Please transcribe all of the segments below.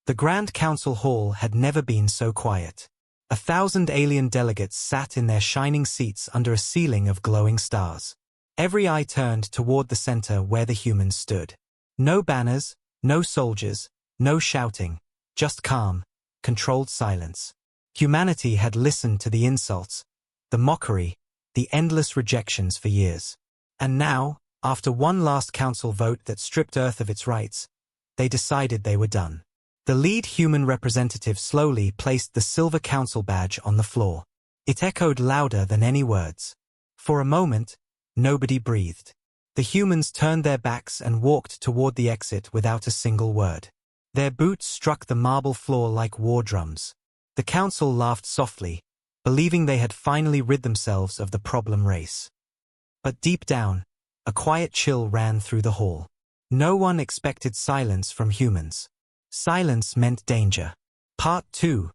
The Grand Council Hall had never been so quiet. 1,000 alien delegates sat in their shining seats under a ceiling of glowing stars. Every eye turned toward the center where the humans stood. No banners, no soldiers, no shouting, just calm, controlled silence. Humanity had listened to the insults, the mockery, the endless rejections for years. And now, after one last council vote that stripped Earth of its rights, they decided they were done. The lead human representative slowly placed the silver council badge on the floor. It echoed louder than any words. For a moment, nobody breathed. The humans turned their backs and walked toward the exit without a single word. Their boots struck the marble floor like war drums. The council laughed softly, believing they had finally rid themselves of the problem race. But deep down, a quiet chill ran through the hall. No one expected silence from humans. Silence meant danger. Part 2.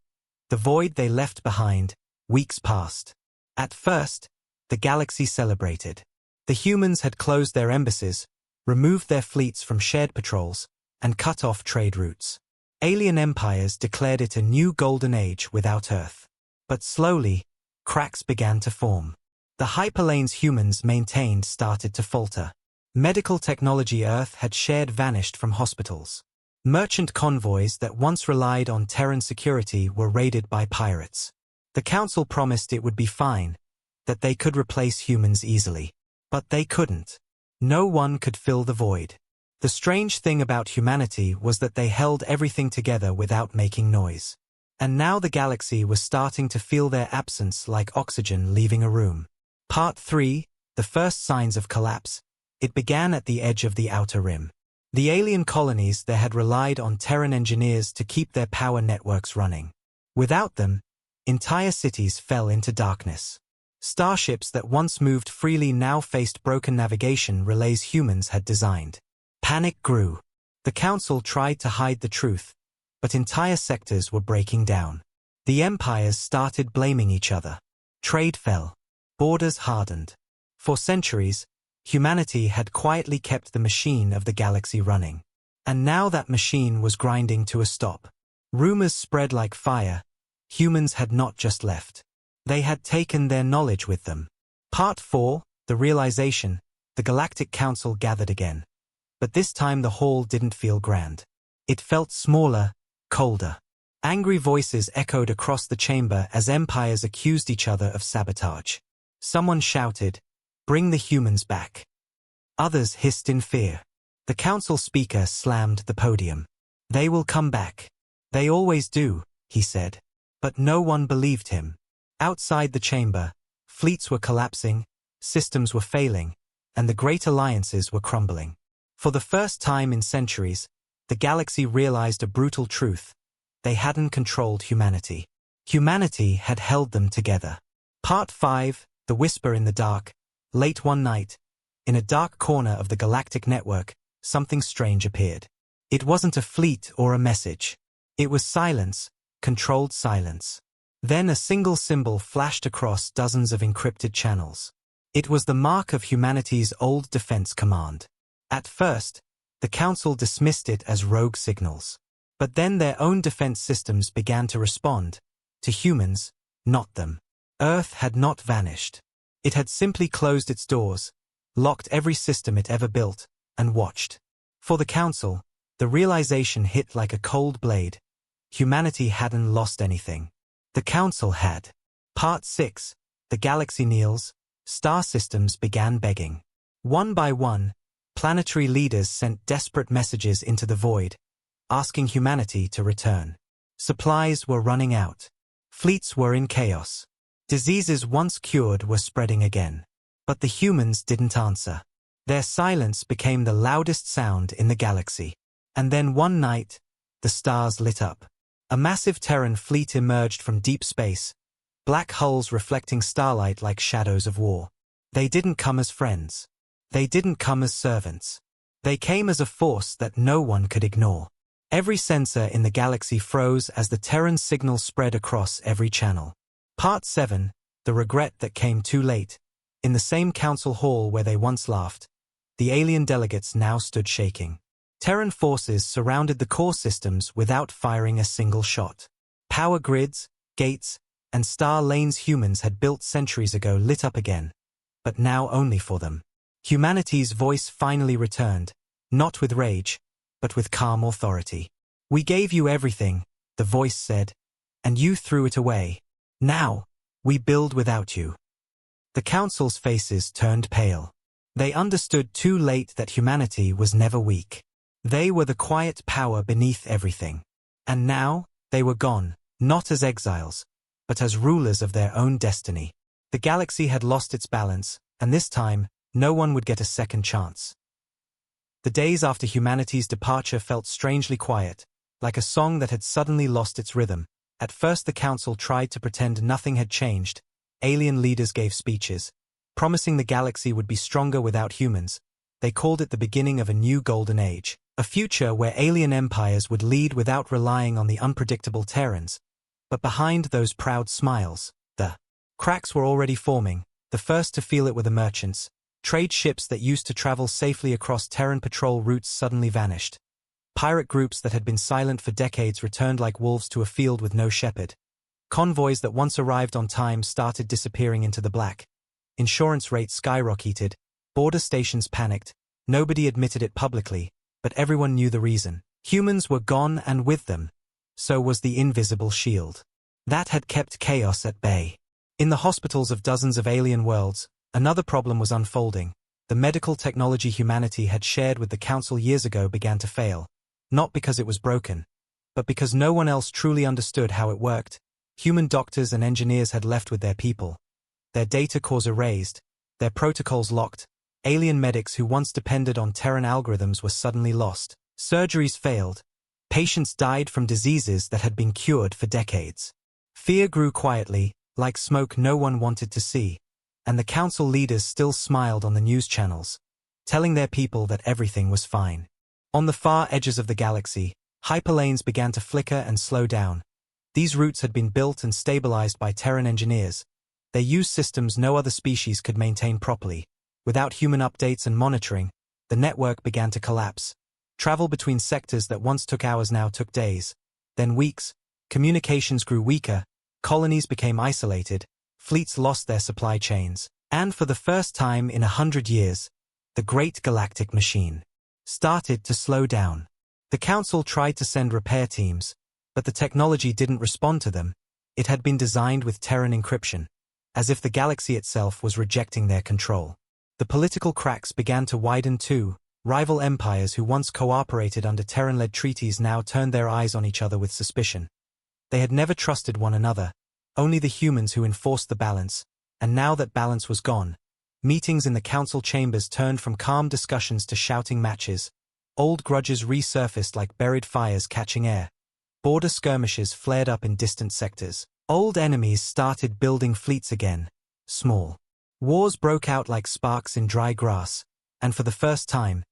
The void they left behind, weeks passed. At first, the galaxy celebrated. The humans had closed their embassies, removed their fleets from shared patrols, and cut off trade routes. Alien empires declared it a new golden age without Earth. But slowly, cracks began to form. The hyperlanes humans maintained started to falter. Medical technology Earth had shared vanished from hospitals. Merchant convoys that once relied on Terran security were raided by pirates. The Council promised it would be fine, that they could replace humans easily. But they couldn't. No one could fill the void. The strange thing about humanity was that they held everything together without making noise. And now the galaxy was starting to feel their absence like oxygen leaving a room. Part 3, the first signs of collapse. It began at the edge of the outer rim. The alien colonies there had relied on Terran engineers to keep their power networks running. Without them, entire cities fell into darkness. Starships that once moved freely now faced broken navigation relays humans had designed. Panic grew. The Council tried to hide the truth, but entire sectors were breaking down. The empires started blaming each other. Trade fell. Borders hardened. For centuries, humanity had quietly kept the machine of the galaxy running. And now that machine was grinding to a stop. Rumors spread like fire. Humans had not just left. They had taken their knowledge with them. Part 4, the realization. The Galactic Council gathered again. But this time the hall didn't feel grand. It felt smaller, colder. Angry voices echoed across the chamber as empires accused each other of sabotage. Someone shouted, "Bring the humans back." Others hissed in fear. The council speaker slammed the podium. "They will come back. They always do," he said. But no one believed him. Outside the chamber, fleets were collapsing, systems were failing, and the great alliances were crumbling. For the first time in centuries, the galaxy realized a brutal truth. They hadn't controlled humanity. Humanity had held them together. Part 5, the whisper in the dark. Late one night, in a dark corner of the galactic network, something strange appeared. It wasn't a fleet or a message. It was silence, controlled silence. Then a single symbol flashed across dozens of encrypted channels. It was the mark of humanity's old defense command. At first, the Council dismissed it as rogue signals. But then their own defense systems began to respond, to humans, not them. Earth had not vanished. It had simply closed its doors, locked every system it ever built, and watched. For the Council, the realization hit like a cold blade. Humanity hadn't lost anything. The Council had. Part 6, the galaxy kneels. Star systems began begging. One by one, planetary leaders sent desperate messages into the void, asking humanity to return. Supplies were running out. Fleets were in chaos. Diseases once cured were spreading again. But the humans didn't answer. Their silence became the loudest sound in the galaxy. And then one night, the stars lit up. A massive Terran fleet emerged from deep space, black hulls reflecting starlight like shadows of war. They didn't come as friends. They didn't come as servants. They came as a force that no one could ignore. Every sensor in the galaxy froze as the Terran signal spread across every channel. Part 7, the regret that came too late. In the same council hall where they once laughed, the alien delegates now stood shaking. Terran forces surrounded the core systems without firing a single shot. Power grids, gates, and star lanes humans had built centuries ago lit up again, but now only for them. Humanity's voice finally returned, not with rage, but with calm authority. "We gave you everything," the voice said, "and you threw it away. Now, we build without you." The council's faces turned pale. They understood too late that humanity was never weak. They were the quiet power beneath everything. And now, they were gone, not as exiles, but as rulers of their own destiny. The galaxy had lost its balance, and this time, no one would get a second chance. The days after humanity's departure felt strangely quiet, like a song that had suddenly lost its rhythm. At first the council tried to pretend nothing had changed. Alien leaders gave speeches, promising the galaxy would be stronger without humans. They called it the beginning of a new golden age, a future where alien empires would lead without relying on the unpredictable Terrans. But behind those proud smiles, the cracks were already forming. The first to feel it were the merchants. Trade ships that used to travel safely across Terran patrol routes suddenly vanished. Pirate groups that had been silent for decades returned like wolves to a field with no shepherd. Convoys that once arrived on time started disappearing into the black. Insurance rates skyrocketed. Border stations panicked. Nobody admitted it publicly, but everyone knew the reason. Humans were gone, and with them, so was the invisible shield. That had kept chaos at bay. In the hospitals of dozens of alien worlds, another problem was unfolding. The medical technology humanity had shared with the Council years ago began to fail. Not because it was broken, but because no one else truly understood how it worked. Human doctors and engineers had left with their people. Their data cores erased, their protocols locked. Alien medics who once depended on Terran algorithms were suddenly lost. Surgeries failed. Patients died from diseases that had been cured for decades. Fear grew quietly, like smoke no one wanted to see, and the Council leaders still smiled on the news channels, telling their people that everything was fine. On the far edges of the galaxy, hyperlanes began to flicker and slow down. These routes had been built and stabilized by Terran engineers. They used systems no other species could maintain properly. Without human updates and monitoring, the network began to collapse. Travel between sectors that once took hours now took days, then weeks. Communications grew weaker, colonies became isolated, fleets lost their supply chains, and for the first time in 100 years, the great galactic machine started to slow down. The Council tried to send repair teams, but the technology didn't respond to them. It had been designed with Terran encryption, as if the galaxy itself was rejecting their control. The political cracks began to widen too. Rival empires who once cooperated under Terran-led treaties now turned their eyes on each other with suspicion. They had never trusted one another, only the humans who enforced the balance, and now that balance was gone, meetings in the council chambers turned from calm discussions to shouting matches. Old grudges resurfaced like buried fires catching air. Border skirmishes flared up in distant sectors. Old enemies started building fleets again, small. Wars broke out like sparks in dry grass, and for the first time,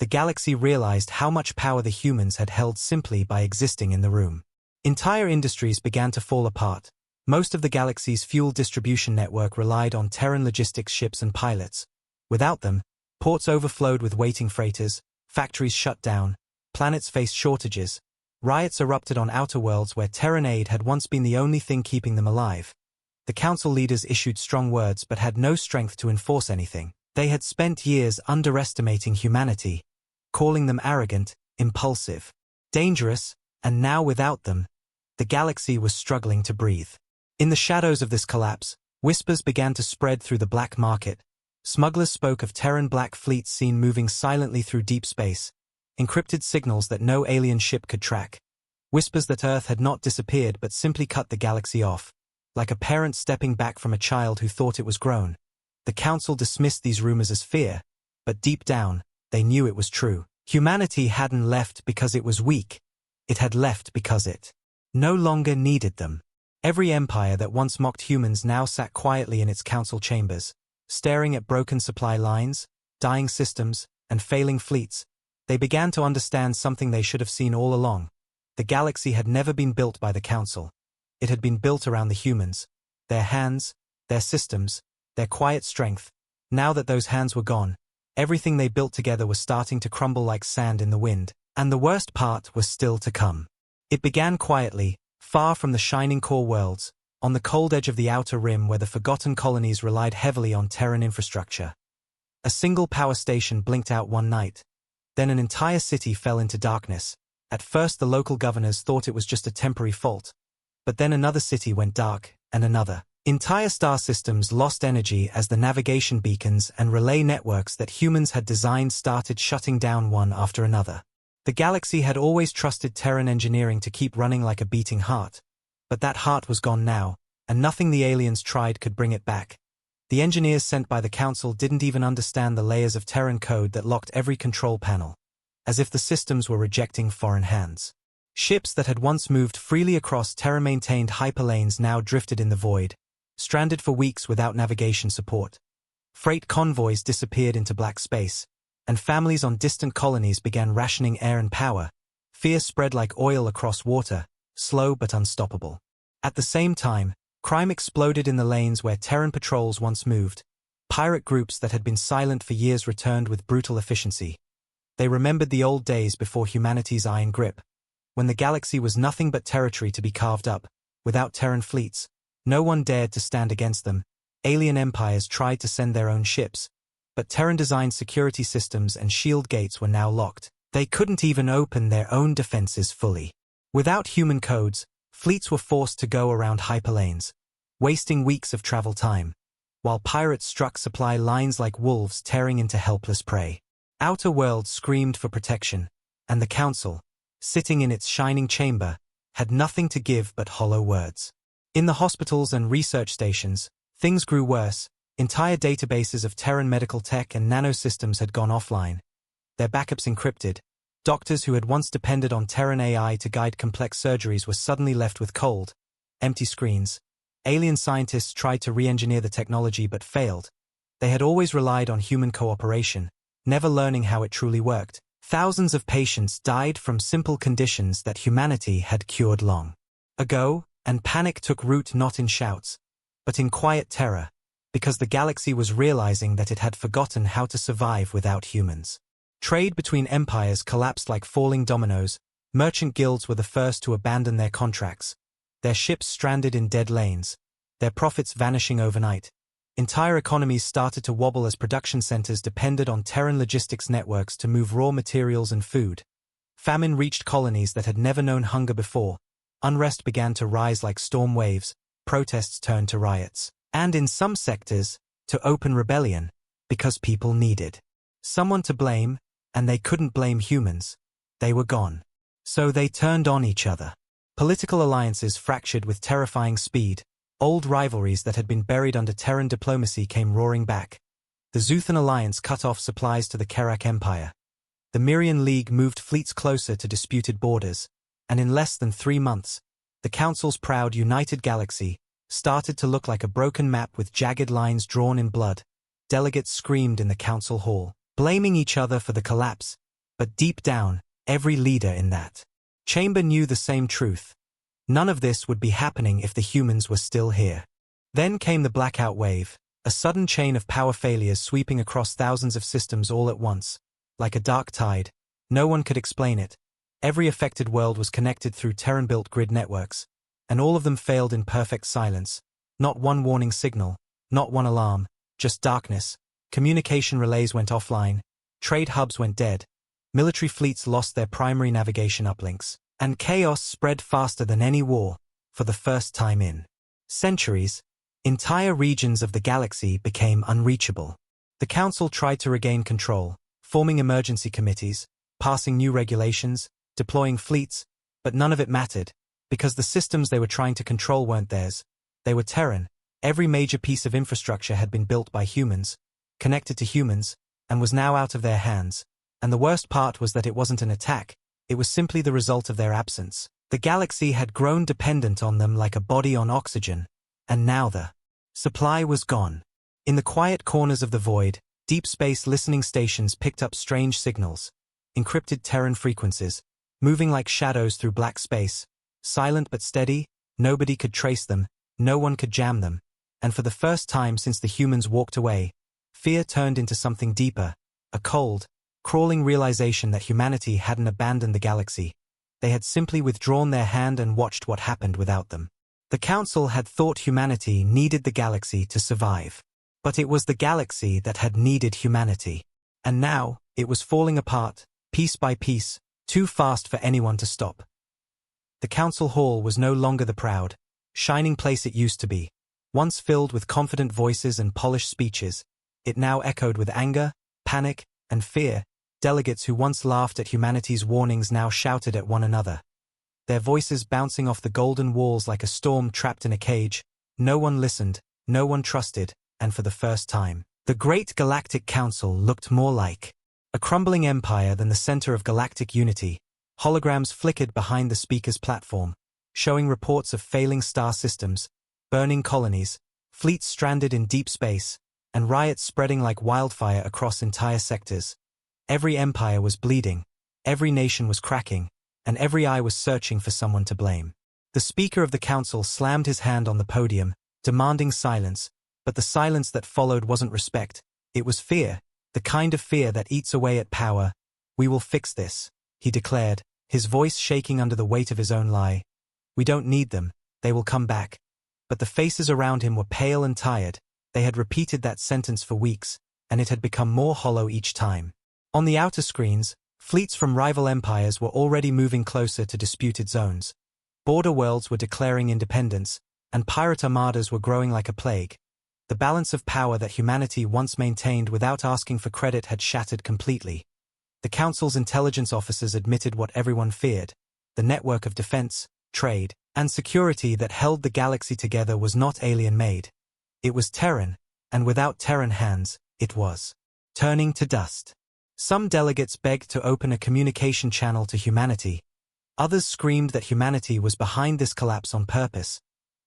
the galaxy realized how much power the humans had held simply by existing in the room. Entire industries began to fall apart. Most of the galaxy's fuel distribution network relied on Terran logistics ships and pilots. Without them, ports overflowed with waiting freighters, factories shut down, planets faced shortages. Riots erupted on outer worlds where Terran aid had once been the only thing keeping them alive. The council leaders issued strong words but had no strength to enforce anything. They had spent years underestimating humanity, calling them arrogant, impulsive, dangerous, and now without them, the galaxy was struggling to breathe. In the shadows of this collapse, whispers began to spread through the black market. Smugglers spoke of Terran black fleets seen moving silently through deep space, encrypted signals that no alien ship could track. Whispers that Earth had not disappeared but simply cut the galaxy off, like a parent stepping back from a child who thought it was grown. The council dismissed these rumors as fear, but deep down, they knew it was true. Humanity hadn't left because it was weak. It had left because it no longer needed them. Every empire that once mocked humans now sat quietly in its council chambers, staring at broken supply lines, dying systems, and failing fleets. They began to understand something they should have seen all along. The galaxy had never been built by the council. It had been built around the humans, their hands, their systems, their quiet strength. Now that those hands were gone, Everything they built together was starting to crumble like sand in the wind, and the worst part was still to come. It began quietly, far from the shining core worlds, on the cold edge of the outer rim where the forgotten colonies relied heavily on Terran infrastructure. A single power station blinked out one night. Then an entire city fell into darkness. At first the local governors thought it was just a temporary fault. But then another city went dark, and another. Entire star systems lost energy as the navigation beacons and relay networks that humans had designed started shutting down one after another. The galaxy had always trusted Terran engineering to keep running like a beating heart. But that heart was gone now, and nothing the aliens tried could bring it back. The engineers sent by the Council didn't even understand the layers of Terran code that locked every control panel, as if the systems were rejecting foreign hands. Ships that had once moved freely across Terran-maintained hyperlanes now drifted in the void, stranded for weeks without navigation support. Freight convoys disappeared into black space, and families on distant colonies began rationing air and power. Fear spread like oil across water, slow but unstoppable. At the same time, crime exploded in the lanes where Terran patrols once moved. Pirate groups that had been silent for years returned with brutal efficiency. They remembered the old days before humanity's iron grip, when the galaxy was nothing but territory to be carved up. Without Terran fleets, no one dared to stand against them. Alien empires tried to send their own ships, but Terran-designed security systems and shield gates were now locked. They couldn't even open their own defenses fully. Without human codes, fleets were forced to go around hyperlanes, wasting weeks of travel time, while pirates struck supply lines like wolves tearing into helpless prey. Outer worlds screamed for protection, and the Council, sitting in its shining chamber, had nothing to give but hollow words. In the hospitals and research stations, things grew worse. Entire databases of Terran medical tech and nanosystems had gone offline, their backups encrypted. Doctors who had once depended on Terran AI to guide complex surgeries were suddenly left with cold, empty screens. Alien scientists tried to re-engineer the technology but failed. They had always relied on human cooperation, never learning how it truly worked. Thousands of patients died from simple conditions that humanity had cured long ago, and panic took root not in shouts, but in quiet terror, because the galaxy was realizing that it had forgotten how to survive without humans. Trade between empires collapsed like falling dominoes. Merchant guilds were the first to abandon their contracts, their ships stranded in dead lanes, their profits vanishing overnight. Entire economies started to wobble as production centers depended on Terran logistics networks to move raw materials and food. Famine reached colonies that had never known hunger before. Unrest began to rise like storm waves. Protests turned to riots, and in some sectors, to open rebellion, because people needed someone to blame, and they couldn't blame humans. They were gone. So they turned on each other. Political alliances fractured with terrifying speed. Old rivalries that had been buried under Terran diplomacy came roaring back. The Zuthan alliance cut off supplies to the Kerak Empire. The Mirian League moved fleets closer to disputed borders, and in less than 3 months, the Council's proud united galaxy started to look like a broken map with jagged lines drawn in blood. Delegates screamed in the Council hall, blaming each other for the collapse, but deep down, every leader in that chamber knew the same truth. None of this would be happening if the humans were still here. Then came the blackout wave, a sudden chain of power failures sweeping across thousands of systems all at once. Like a dark tide, no one could explain it. Every affected world was connected through Terran-built grid networks, and all of them failed in perfect silence. Not one warning signal, not one alarm, just darkness. Communication relays went offline, trade hubs went dead, military fleets lost their primary navigation uplinks, and chaos spread faster than any war. For the first time in centuries, entire regions of the galaxy became unreachable. The Council tried to regain control, forming emergency committees, passing new regulations, deploying fleets, but none of it mattered, because the systems they were trying to control weren't theirs. They were Terran. Every major piece of infrastructure had been built by humans, connected to humans, and was now out of their hands. And the worst part was that it wasn't an attack, it was simply the result of their absence. The galaxy had grown dependent on them like a body on oxygen, and now the supply was gone. In the quiet corners of the void, deep space listening stations picked up strange signals, encrypted Terran frequencies, moving like shadows through black space, silent but steady. Nobody could trace them, no one could jam them, and for the first time since the humans walked away, fear turned into something deeper, a cold, crawling realization that humanity hadn't abandoned the galaxy. They had simply withdrawn their hand and watched what happened without them. The Council had thought humanity needed the galaxy to survive. But it was the galaxy that had needed humanity. And now, it was falling apart, piece by piece, too fast for anyone to stop. The Council Hall was no longer the proud, shining place it used to be. Once filled with confident voices and polished speeches, it now echoed with anger, panic, and fear. Delegates who once laughed at humanity's warnings now shouted at one another. Their voices bouncing off the golden walls like a storm trapped in a cage. No one listened, no one trusted, and for the first time, the Great Galactic Council looked more like a crumbling empire than the center of galactic unity. Holograms flickered behind the speaker's platform, showing reports of failing star systems, burning colonies, fleets stranded in deep space, and riots spreading like wildfire across entire sectors. Every empire was bleeding, every nation was cracking, and every eye was searching for someone to blame. The Speaker of the Council slammed his hand on the podium, demanding silence, but the silence that followed wasn't respect, it was fear, the kind of fear that eats away at power. "We will fix this," he declared, his voice shaking under the weight of his own lie. "We don't need them, they will come back." But the faces around him were pale and tired. They had repeated that sentence for weeks, and it had become more hollow each time. On the outer screens, fleets from rival empires were already moving closer to disputed zones. Border worlds were declaring independence, and pirate armadas were growing like a plague. The balance of power that humanity once maintained without asking for credit had shattered completely. The Council's intelligence officers admitted what everyone feared. The network of defense, trade, and security that held the galaxy together was not alien-made. It was Terran, and without Terran hands, it was turning to dust. Some delegates begged to open a communication channel to humanity. Others screamed that humanity was behind this collapse on purpose.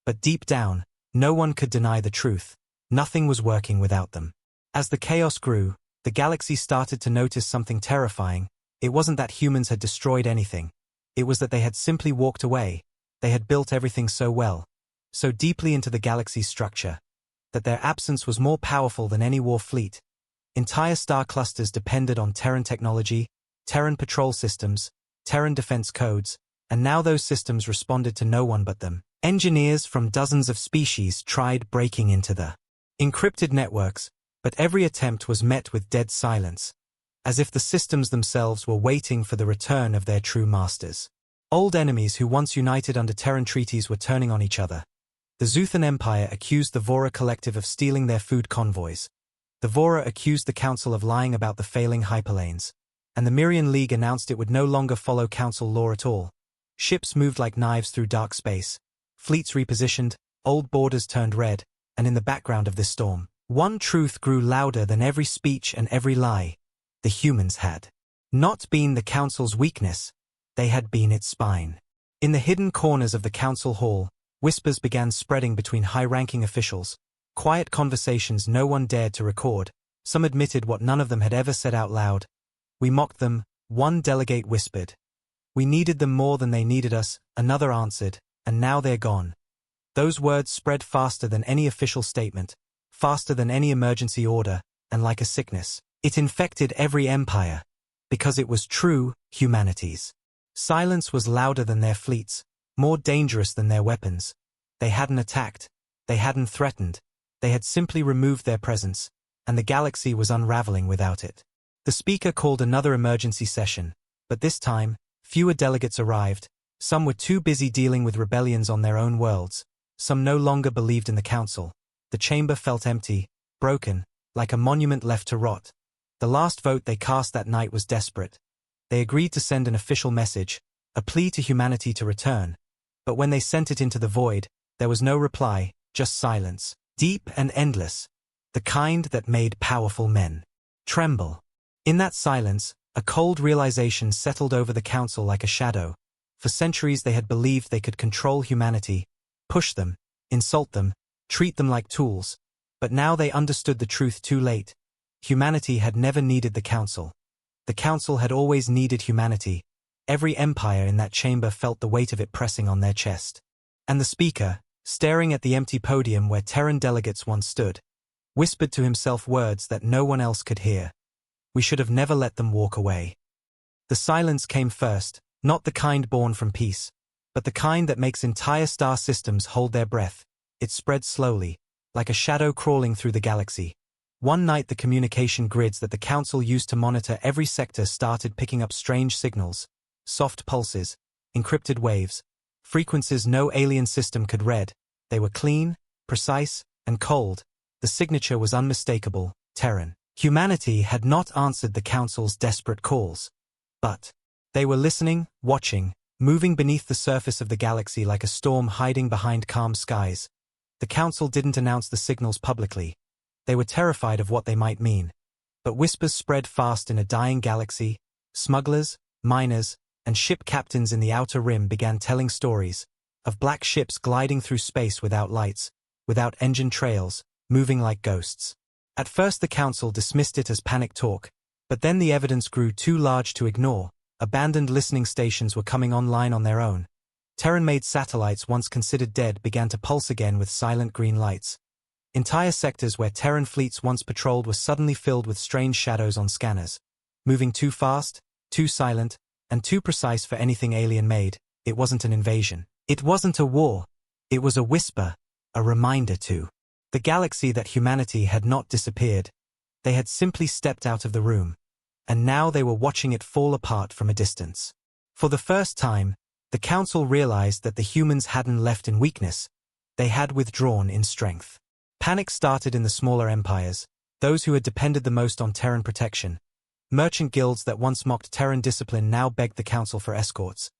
But deep down, no one could deny the truth. Nothing was working without them. As the chaos grew, the galaxy started to notice something terrifying. It wasn't that humans had destroyed anything. It was that they had simply walked away. They had built everything so well, so deeply into the galaxy's structure, that their absence was more powerful than any war fleet. Entire star clusters depended on Terran technology, Terran patrol systems, Terran defense codes, and now those systems responded to no one but them. Engineers from dozens of species tried breaking into the encrypted networks, but every attempt was met with dead silence, as if the systems themselves were waiting for the return of their true masters. Old enemies who once united under Terran treaties were turning on each other. The Zuthan Empire accused the Vora Collective of stealing their food convoys. The Vora accused the Council of lying about the failing hyperlanes, and the Mirian League announced it would no longer follow Council law at all. Ships moved like knives through dark space, fleets repositioned, old borders turned red, and in the background of this storm, one truth grew louder than every speech and every lie. The humans had not been the Council's weakness, they had been its spine. In the hidden corners of the Council Hall, whispers began spreading between high-ranking officials. Quiet conversations no one dared to record. Some admitted what none of them had ever said out loud. "We mocked them," one delegate whispered. "We needed them more than they needed us," another answered, "and now they're gone." Those words spread faster than any official statement, faster than any emergency order, and like a sickness, it infected every empire. Because it was true, humanity's silence was louder than their fleets, more dangerous than their weapons. They hadn't attacked, they hadn't threatened. They had simply removed their presence, and the galaxy was unraveling without it. The speaker called another emergency session, but this time, fewer delegates arrived. Some were too busy dealing with rebellions on their own worlds. Some no longer believed in the Council. The chamber felt empty, broken, like a monument left to rot. The last vote they cast that night was desperate. They agreed to send an official message, a plea to humanity to return. But when they sent it into the void, there was no reply, just silence. Deep and endless, the kind that made powerful men tremble. In that silence, a cold realization settled over the Council like a shadow. For centuries they had believed they could control humanity, push them, insult them, treat them like tools. But now they understood the truth too late. Humanity had never needed the Council. The Council had always needed humanity. Every empire in that chamber felt the weight of it pressing on their chest. And the speaker, staring at the empty podium where Terran delegates once stood, whispered to himself words that no one else could hear. We should have never let them walk away. The silence came first, not the kind born from peace, but the kind that makes entire star systems hold their breath. It spread slowly, like a shadow crawling through the galaxy. One night the communication grids that the Council used to monitor every sector started picking up strange signals, soft pulses, encrypted waves, frequencies no alien system could read. They were clean, precise, and cold. The signature was unmistakable, Terran. Humanity had not answered the Council's desperate calls. But they were listening, watching, moving beneath the surface of the galaxy like a storm hiding behind calm skies. The Council didn't announce the signals publicly. They were terrified of what they might mean. But whispers spread fast in a dying galaxy. Smugglers, miners, and ship captains in the outer rim began telling stories of black ships gliding through space without lights, without engine trails, moving like ghosts. At first the Council dismissed it as panic talk, but then the evidence grew too large to ignore. Abandoned listening stations were coming online on their own. Terran-made satellites once considered dead began to pulse again with silent green lights. Entire sectors where Terran fleets once patrolled were suddenly filled with strange shadows on scanners. Moving too fast, too silent, and too precise for anything alien-made. It wasn't an invasion. It wasn't a war. It was a whisper, a reminder to the galaxy that humanity had not disappeared. They had simply stepped out of the room, and now they were watching it fall apart from a distance. For the first time, the Council realized that the humans hadn't left in weakness. They had withdrawn in strength. Panic started in the smaller empires, those who had depended the most on Terran protection. Merchant guilds that once mocked Terran discipline now begged the Council for escorts.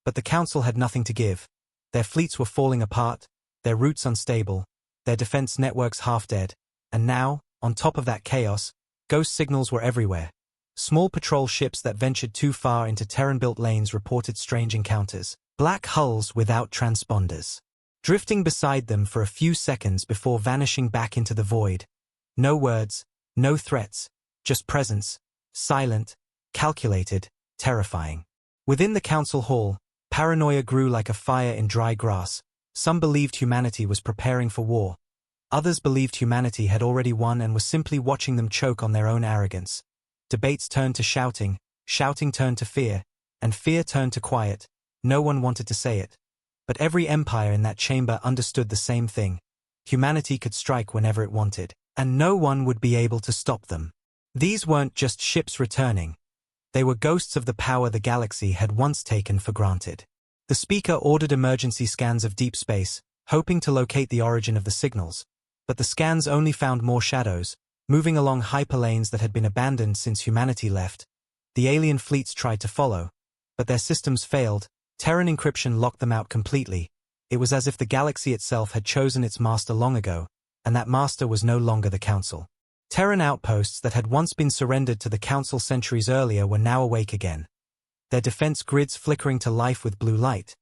But the Council had nothing to give. Their fleets were falling apart, their routes unstable, their defense networks half-dead, and now, on top of that chaos, ghost signals were everywhere. Small patrol ships that ventured too far into Terran-built lanes reported strange encounters. Black hulls without transponders, drifting beside them for a few seconds before vanishing back into the void. No words, no threats, just presence, silent, calculated, terrifying. Within the Council Hall, paranoia grew like a fire in dry grass. Some believed humanity was preparing for war. Others believed humanity had already won and was simply watching them choke on their own arrogance. Debates turned to shouting, shouting turned to fear, and fear turned to quiet. No one wanted to say it. But every empire in that chamber understood the same thing. Humanity could strike whenever it wanted, and no one would be able to stop them. These weren't just ships returning. They were ghosts of the power the galaxy had once taken for granted. The speaker ordered emergency scans of deep space, hoping to locate the origin of the signals. But the scans only found more shadows, moving along hyperlanes that had been abandoned since humanity left. The alien fleets tried to follow, but their systems failed. Terran encryption locked them out completely. It was as if the galaxy itself had chosen its master long ago, and that master was no longer the Council. Terran outposts that had once been surrendered to the Council centuries earlier were now awake again. Their defense grids flickering to life with blue light.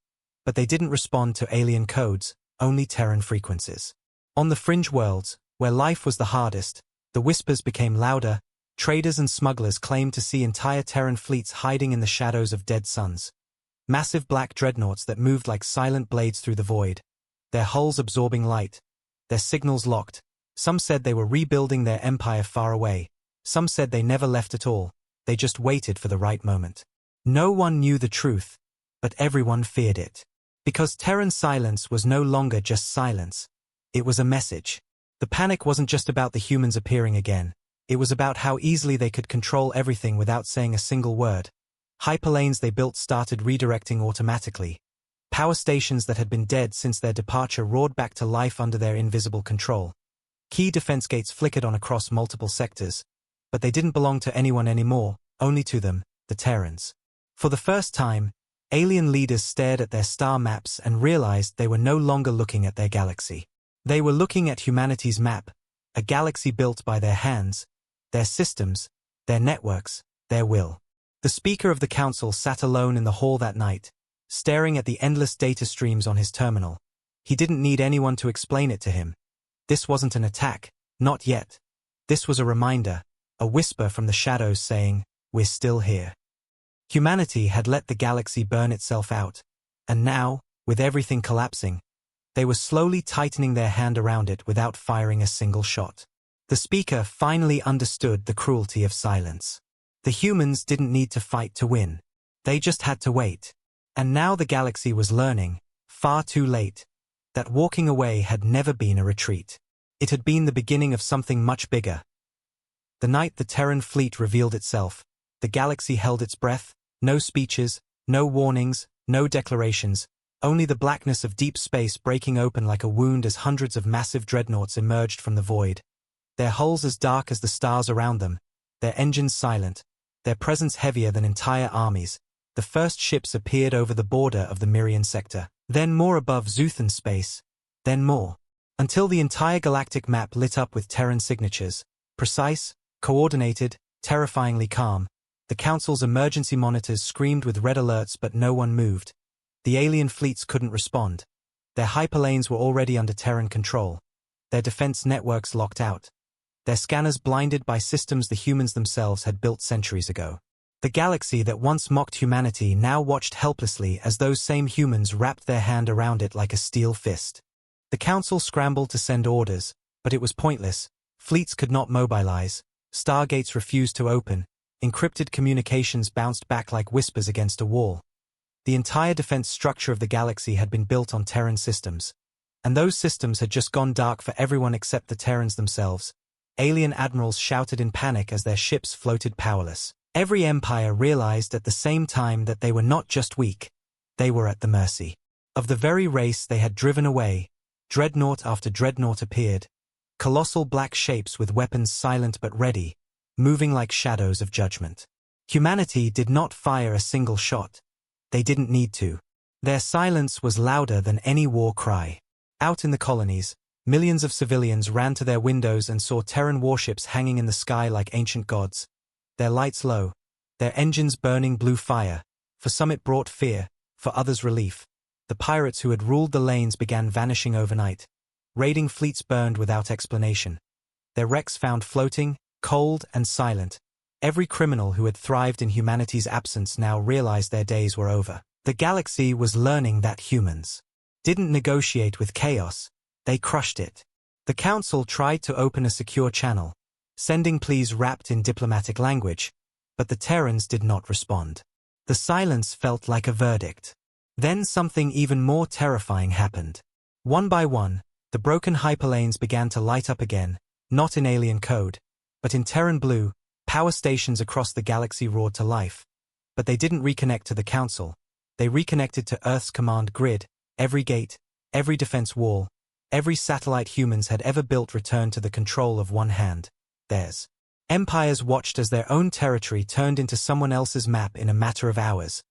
But they didn't respond to alien codes, only Terran frequencies. On the fringe worlds, where life was the hardest, the whispers became louder. Traders and smugglers claimed to see entire Terran fleets hiding in the shadows of dead suns. Massive black dreadnoughts that moved like silent blades through the void. Their hulls absorbing light. Their signals locked. Some said they were rebuilding their empire far away. Some said they never left at all. They just waited for the right moment. No one knew the truth, but everyone feared it. Because Terran silence was no longer just silence. It was a message. The panic wasn't just about the humans appearing again. It was about how easily they could control everything without saying a single word. Hyperlanes they built started redirecting automatically. Power stations that had been dead since their departure roared back to life under their invisible control. Key defense gates flickered on across multiple sectors. But they didn't belong to anyone anymore, only to them, the Terrans. For the first time, alien leaders stared at their star maps and realized they were no longer looking at their galaxy. They were looking at humanity's map, a galaxy built by their hands, their systems, their networks, their will. The Speaker of the Council sat alone in the hall that night, staring at the endless data streams on his terminal. He didn't need anyone to explain it to him. This wasn't an attack, not yet. This was a reminder, a whisper from the shadows saying, "We're still here." Humanity had let the galaxy burn itself out, and now, with everything collapsing, they were slowly tightening their hand around it without firing a single shot. The speaker finally understood the cruelty of silence. The humans didn't need to fight to win. They just had to wait. And now the galaxy was learning, far too late, that walking away had never been a retreat. It had been the beginning of something much bigger. The night the Terran fleet revealed itself, the galaxy held its breath, no speeches, no warnings, no declarations, only the blackness of deep space breaking open like a wound as hundreds of massive dreadnoughts emerged from the void. Their hulls as dark as the stars around them, their engines silent, their presence heavier than entire armies. The first ships appeared over the border of the Mirian sector, then more above Zuthan space, then more, until the entire galactic map lit up with Terran signatures, precise, coordinated, terrifyingly calm. The Council's emergency monitors screamed with red alerts, but no one moved. The alien fleets couldn't respond. Their hyperlanes were already under Terran control, their defense networks locked out, their scanners blinded by systems the humans themselves had built centuries ago. The galaxy that once mocked humanity now watched helplessly as those same humans wrapped their hand around it like a steel fist. The Council scrambled to send orders, but it was pointless. Fleets could not mobilize, stargates refused to open, encrypted communications bounced back like whispers against a wall. The entire defense structure of the galaxy had been built on Terran systems, and those systems had just gone dark for everyone except the Terrans themselves. Alien admirals shouted in panic as their ships floated powerless. Every empire realized at the same time that they were not just weak, they were at the mercy of the very race they had driven away. Dreadnought after dreadnought appeared, colossal black shapes with weapons silent but ready, moving like shadows of judgment. Humanity did not fire a single shot. They didn't need to. Their silence was louder than any war cry. Out in the colonies, millions of civilians ran to their windows and saw Terran warships hanging in the sky like ancient gods. Their lights low, their engines burning blue fire. For some it brought fear, for others relief. The pirates who had ruled the lanes began vanishing overnight. Raiding fleets burned without explanation. Their wrecks found floating, cold and silent. Every criminal who had thrived in humanity's absence now realized their days were over. The galaxy was learning that humans didn't negotiate with chaos, they crushed it. The Council tried to open a secure channel, sending pleas wrapped in diplomatic language, but the Terrans did not respond. The silence felt like a verdict. Then something even more terrifying happened. One by one, the broken hyperlanes began to light up again, not in alien code, but in Terran blue. Power stations across the galaxy roared to life. But they didn't reconnect to the Council. They reconnected to Earth's command grid. Every gate, every defense wall, every satellite humans had ever built returned to the control of one hand, theirs. Empires watched as their own territory turned into someone else's map in a matter of hours.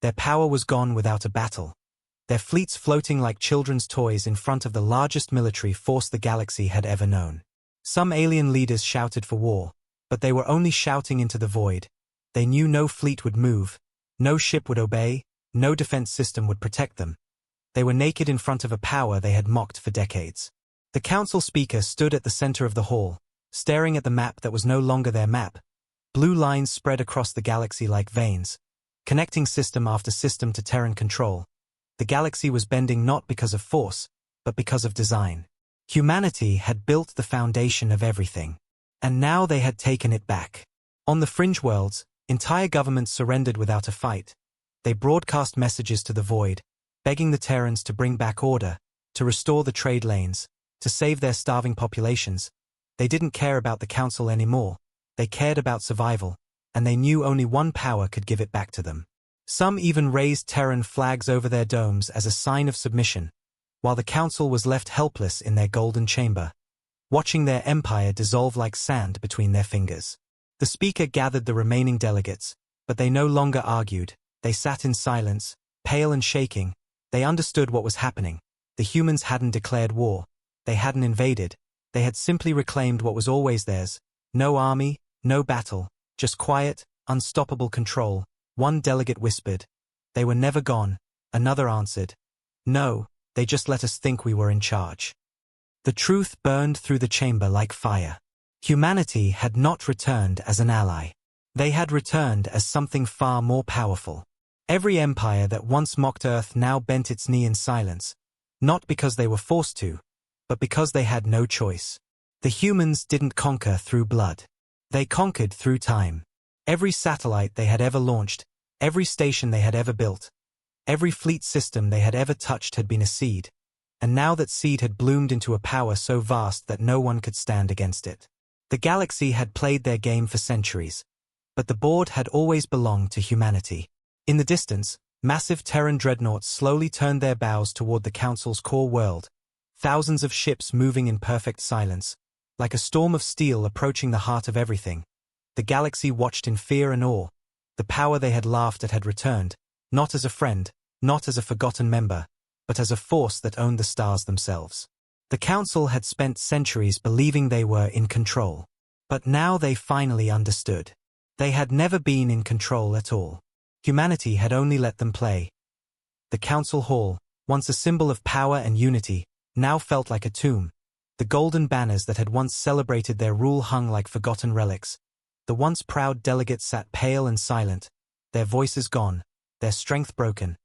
Their power was gone without a battle. Their fleets floating like children's toys in front of the largest military force the galaxy had ever known. Some alien leaders shouted for war, but they were only shouting into the void. They knew no fleet would move, no ship would obey, no defense system would protect them. They were naked in front of a power they had mocked for decades. The Council speaker stood at the center of the hall, staring at the map that was no longer their map. Blue lines spread across the galaxy like veins, connecting system after system to Terran control. The galaxy was bending not because of force, but because of design. Humanity had built the foundation of everything, and now they had taken it back. On the fringe worlds, entire governments surrendered without a fight. They broadcast messages to the void, begging the Terrans to bring back order, to restore the trade lanes, to save their starving populations. They didn't care about the Council anymore. They cared about survival, and they knew only one power could give it back to them. Some even raised Terran flags over their domes as a sign of submission, while the Council was left helpless in their golden chamber, watching their empire dissolve like sand between their fingers. The speaker gathered the remaining delegates, but they no longer argued. They sat in silence, pale and shaking. They understood what was happening. The humans hadn't declared war. They hadn't invaded. They had simply reclaimed what was always theirs. No army, no battle, just quiet, unstoppable control. One delegate whispered, "They were never gone." Another answered, "No, they just let us think we were in charge." The truth burned through the chamber like fire. Humanity had not returned as an ally. They had returned as something far more powerful. Every empire that once mocked Earth now bent its knee in silence, not because they were forced to, but because they had no choice. The humans didn't conquer through blood. They conquered through time. Every satellite they had ever launched, every station they had ever built, every fleet system they had ever touched had been a seed, and now that seed had bloomed into a power so vast that no one could stand against it. The galaxy had played their game for centuries, but the board had always belonged to humanity. In the distance, massive Terran dreadnoughts slowly turned their bows toward the Council's core world, thousands of ships moving in perfect silence, like a storm of steel approaching the heart of everything. The galaxy watched in fear and awe. The power they had laughed at had returned, not as a friend, not as a forgotten member, but as a force that owned the stars themselves. The Council had spent centuries believing they were in control. But now they finally understood. They had never been in control at all. Humanity had only let them play. The Council Hall, once a symbol of power and unity, now felt like a tomb. The golden banners that had once celebrated their rule hung like forgotten relics. The once proud delegates sat pale and silent, their voices gone, their strength broken.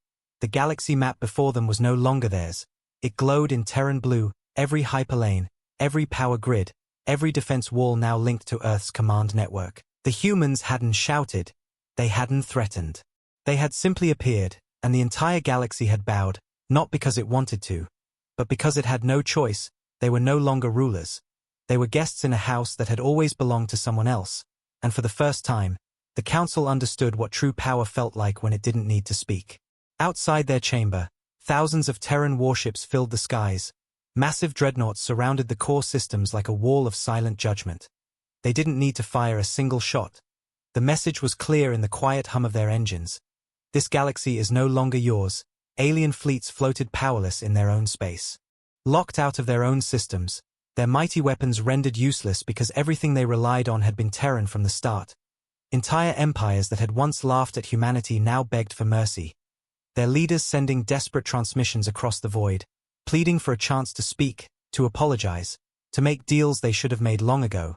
The galaxy map before them was no longer theirs. It glowed in Terran blue, every hyperlane, every power grid, every defense wall now linked to Earth's command network. The humans hadn't shouted. They hadn't threatened. They had simply appeared, and the entire galaxy had bowed, not because it wanted to, but because it had no choice. They were no longer rulers. They were guests in a house that had always belonged to someone else, and for the first time, the Council understood what true power felt like when it didn't need to speak. Outside their chamber, thousands of Terran warships filled the skies. Massive dreadnoughts surrounded the core systems like a wall of silent judgment. They didn't need to fire a single shot. The message was clear in the quiet hum of their engines. This galaxy is no longer yours. Alien fleets floated powerless in their own space. Locked out of their own systems, their mighty weapons rendered useless because everything they relied on had been Terran from the start. Entire empires that had once laughed at humanity now begged for mercy. Their leaders sending desperate transmissions across the void, pleading for a chance to speak, to apologize, to make deals they should have made long ago.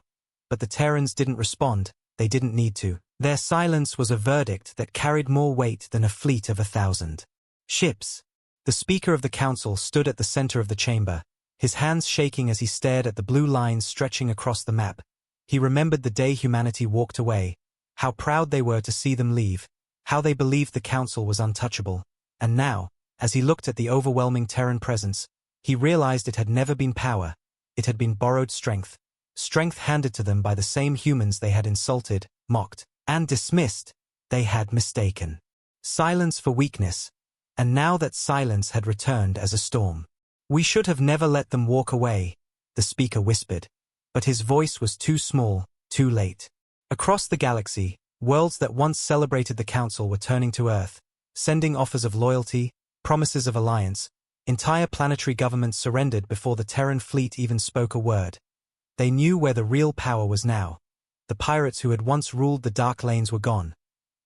But the Terrans didn't respond. They didn't need to. Their silence was a verdict that carried more weight than a fleet of 1,000 ships. The Speaker of the Council stood at the center of the chamber, his hands shaking as he stared at the blue lines stretching across the map. He remembered the day humanity walked away, how proud they were to see them leave, how they believed the Council was untouchable. And now, as he looked at the overwhelming Terran presence, he realized it had never been power. It had been borrowed strength. Strength handed to them by the same humans they had insulted, mocked, and dismissed. They had mistaken silence for weakness. And now that silence had returned as a storm. "We should have never let them walk away," the speaker whispered. But his voice was too small, too late. Across the galaxy, worlds that once celebrated the Council were turning to Earth, sending offers of loyalty, promises of alliance. Entire planetary governments surrendered before the Terran fleet even spoke a word. They knew where the real power was now. The pirates who had once ruled the dark lanes were gone.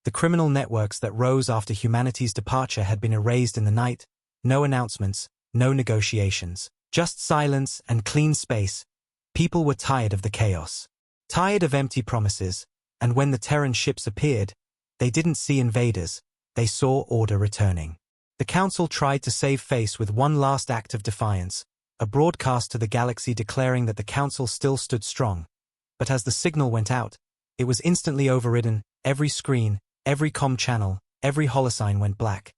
The criminal networks that rose after humanity's departure had been erased in the night. No announcements, no negotiations. Just silence and clean space. People were tired of the chaos. Tired of empty promises. And when the Terran ships appeared, they didn't see invaders. They saw order returning. The Council tried to save face with one last act of defiance, a broadcast to the galaxy declaring that the Council still stood strong. But as the signal went out, it was instantly overridden. Every screen, every comm channel, every holosign went black.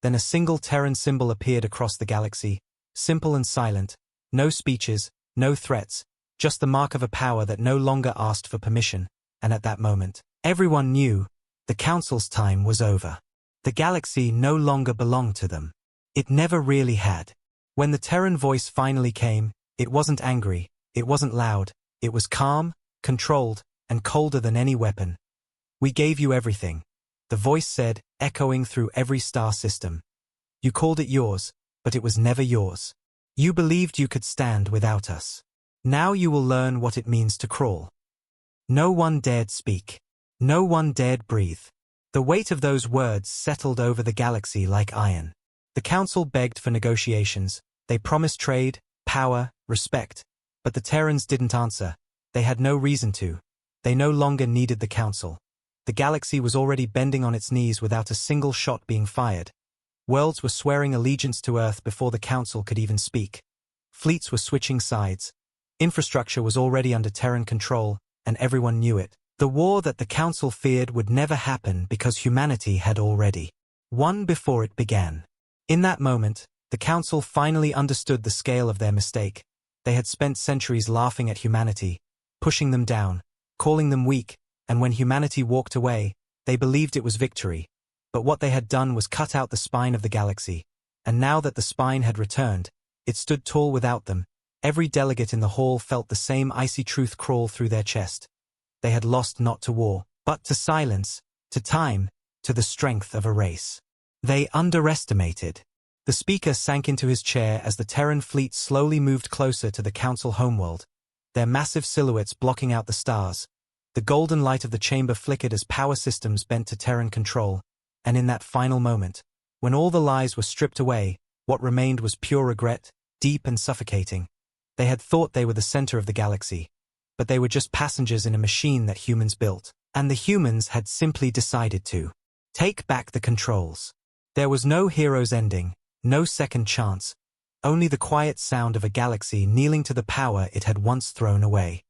Then a single Terran symbol appeared across the galaxy, simple and silent, no speeches, no threats, just the mark of a power that no longer asked for permission, and at that moment, everyone knew the Council's time was over. The galaxy no longer belonged to them. It never really had. When the Terran voice finally came, it wasn't angry, it wasn't loud, it was calm, controlled, and colder than any weapon. "We gave you everything," the voice said, echoing through every star system. "You called it yours, but it was never yours. You believed you could stand without us. Now you will learn what it means to crawl." No one dared speak. No one dared breathe. The weight of those words settled over the galaxy like iron. The Council begged for negotiations. They promised trade, power, respect. But the Terrans didn't answer. They had no reason to. They no longer needed the Council. The galaxy was already bending on its knees without a single shot being fired. Worlds were swearing allegiance to Earth before the Council could even speak. Fleets were switching sides. Infrastructure was already under Terran control, and everyone knew it. The war that the Council feared would never happen because humanity had already won before it began. In that moment, the Council finally understood the scale of their mistake. They had spent centuries laughing at humanity, pushing them down, calling them weak, and when humanity walked away, they believed it was victory. But what they had done was cut out the spine of the galaxy, and now that the spine had returned, it stood tall without them. Every delegate in the hall felt the same icy truth crawl through their chest. They had lost not to war, but to silence, to time, to the strength of a race. They underestimated. The speaker sank into his chair as the Terran fleet slowly moved closer to the Council homeworld, their massive silhouettes blocking out the stars. The golden light of the chamber flickered as power systems bent to Terran control, and in that final moment, when all the lies were stripped away, what remained was pure regret, deep and suffocating. They had thought they were the center of the galaxy, but they were just passengers in a machine that humans built, and the humans had simply decided to take back the controls. There was no hero's ending, no second chance, only the quiet sound of a galaxy kneeling to the power it had once thrown away.